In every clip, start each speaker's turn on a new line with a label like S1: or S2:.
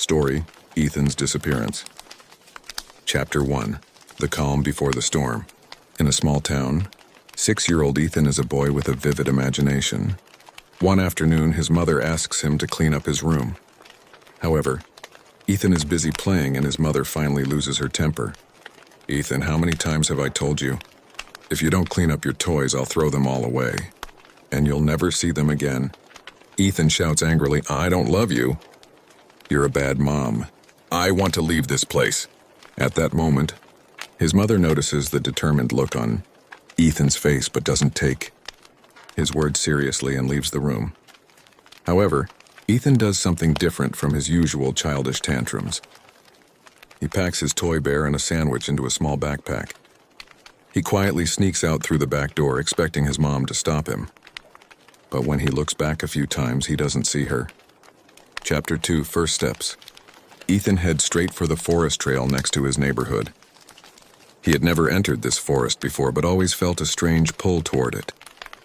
S1: Story: Ethan's disappearance. Chapter 1: The calm before the storm. In a small town, 6-year-old Ethan is a boy with a vivid imagination. One afternoon, his mother asks him to clean up his room. However, Ethan is busy playing and his mother finally loses her temper. "Ethan, how many times have I told you? If you don't clean up your toys, I'll throw them all away. And you'll never see them again." Ethan shouts angrily, "I don't love you. You're a bad mom. I want to leave this place." At that moment, his mother notices the determined look on Ethan's face but doesn't take his words seriously and leaves the room. However, Ethan does something different from his usual childish tantrums. He packs his toy bear and a sandwich into a small backpack. He quietly sneaks out through the back door, expecting his mom to stop him. But when he looks back a few times, he doesn't see her. Chapter 2: First Steps. Ethan heads straight for the forest trail next to his neighborhood. He had never entered this forest before, but always felt a strange pull toward it.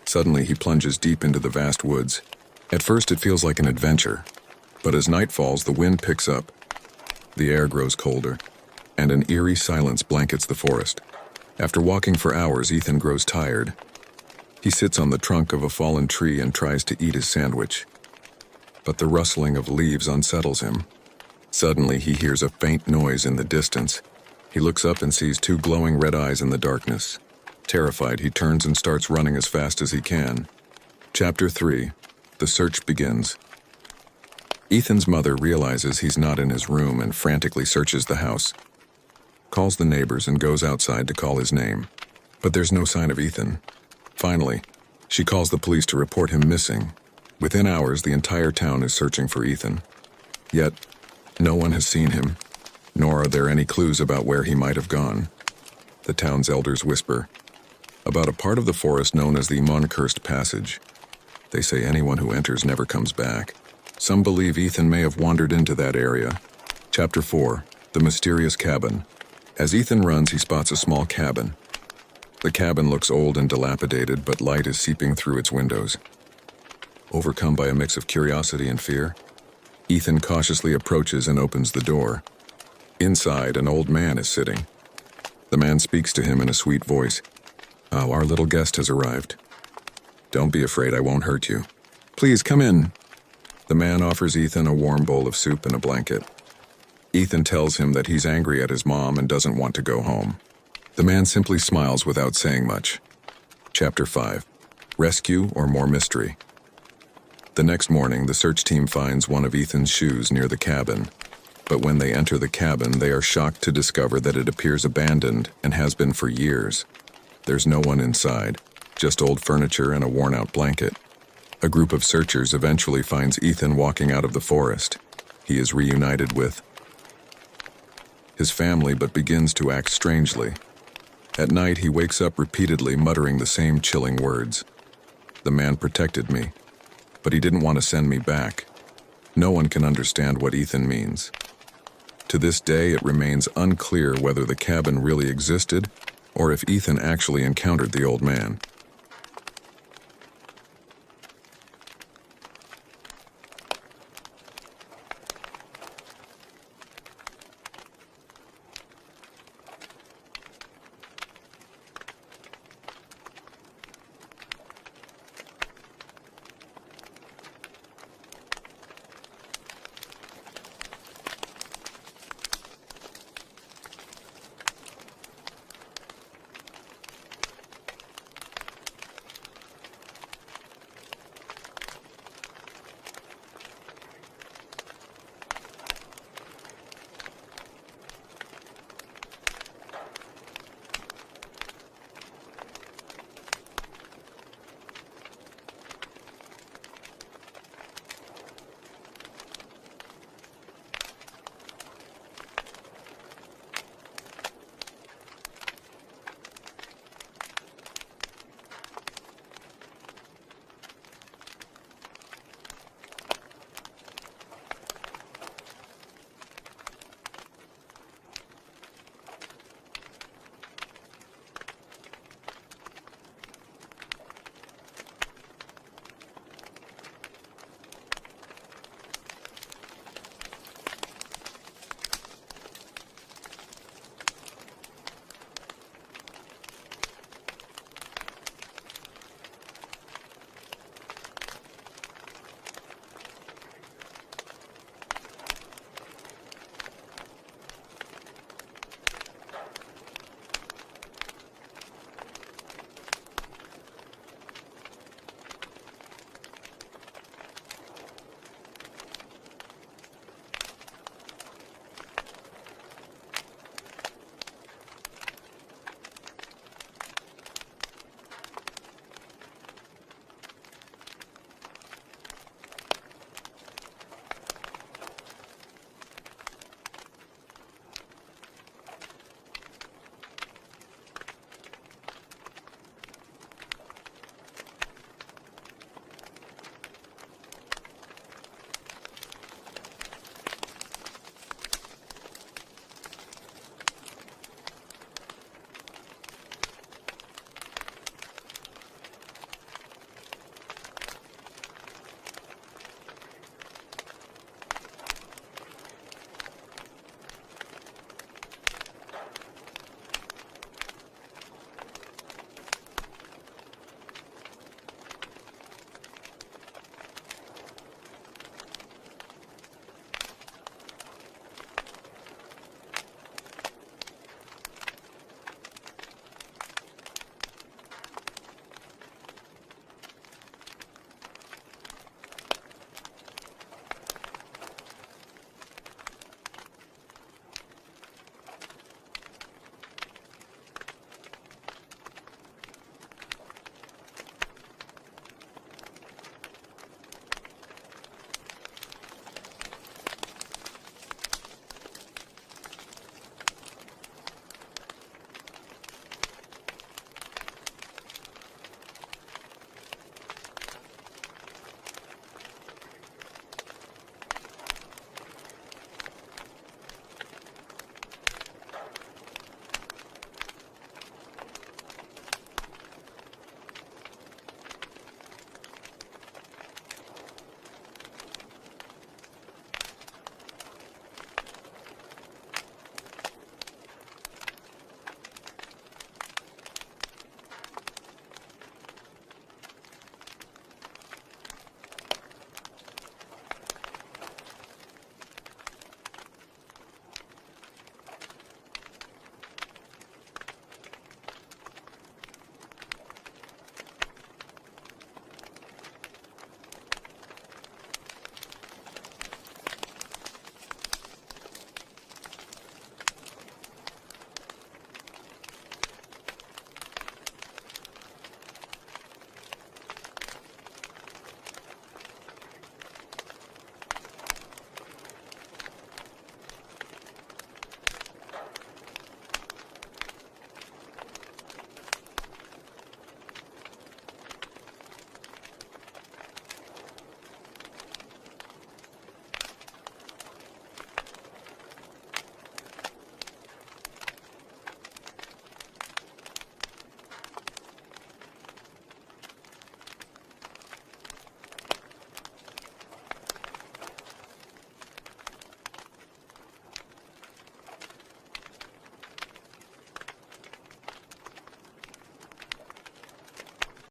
S1: Suddenly, he plunges deep into the vast woods. At first, it feels like an adventure, but as night falls, the wind picks up. The air grows colder, and an eerie silence blankets the forest. After walking for hours, Ethan grows tired. He sits on the trunk of a fallen tree and tries to eat his sandwich. But the rustling of leaves unsettles him. Suddenly, he hears a faint noise in the distance. He looks up and sees 2 glowing red eyes in the darkness. Terrified, he turns and starts running as fast as he can. Chapter 3: The search begins. Ethan's mother realizes he's not in his room and frantically searches the house. Calls the neighbors and goes outside to call his name. But there's no sign of Ethan. Finally, she calls the police to report him missing. Within hours, the entire town is searching for Ethan. Yet, no one has seen him, nor are there any clues about where he might have gone. The town's elders whisper about a part of the forest known as the Mon-Cursed Passage. They say anyone who enters never comes back. Some believe Ethan may have wandered into that area. Chapter 4: The Mysterious Cabin. As Ethan runs, he spots a small cabin. The cabin looks old and dilapidated, but light is seeping through its windows. Overcome by a mix of curiosity and fear, Ethan cautiously approaches and opens the door. Inside, an old man is sitting. The man speaks to him in a sweet voice. "Oh, our little guest has arrived. Don't be afraid, I won't hurt you. Please, come in." The man offers Ethan a warm bowl of soup and a blanket. Ethan tells him that he's angry at his mom and doesn't want to go home. The man simply smiles without saying much. Chapter 5: Rescue or More Mystery. The next morning, the search team finds one of Ethan's shoes near the cabin. But when they enter the cabin, they are shocked to discover that it appears abandoned and has been for years. There's no one inside, just old furniture and a worn-out blanket. A group of searchers eventually finds Ethan walking out of the forest. He is reunited with his family but begins to act strangely. At night, he wakes up repeatedly muttering the same chilling words. "The man protected me, but he didn't want to send me back." No one can understand what Ethan means. To this day, it remains unclear whether the cabin really existed or if Ethan actually encountered the old man.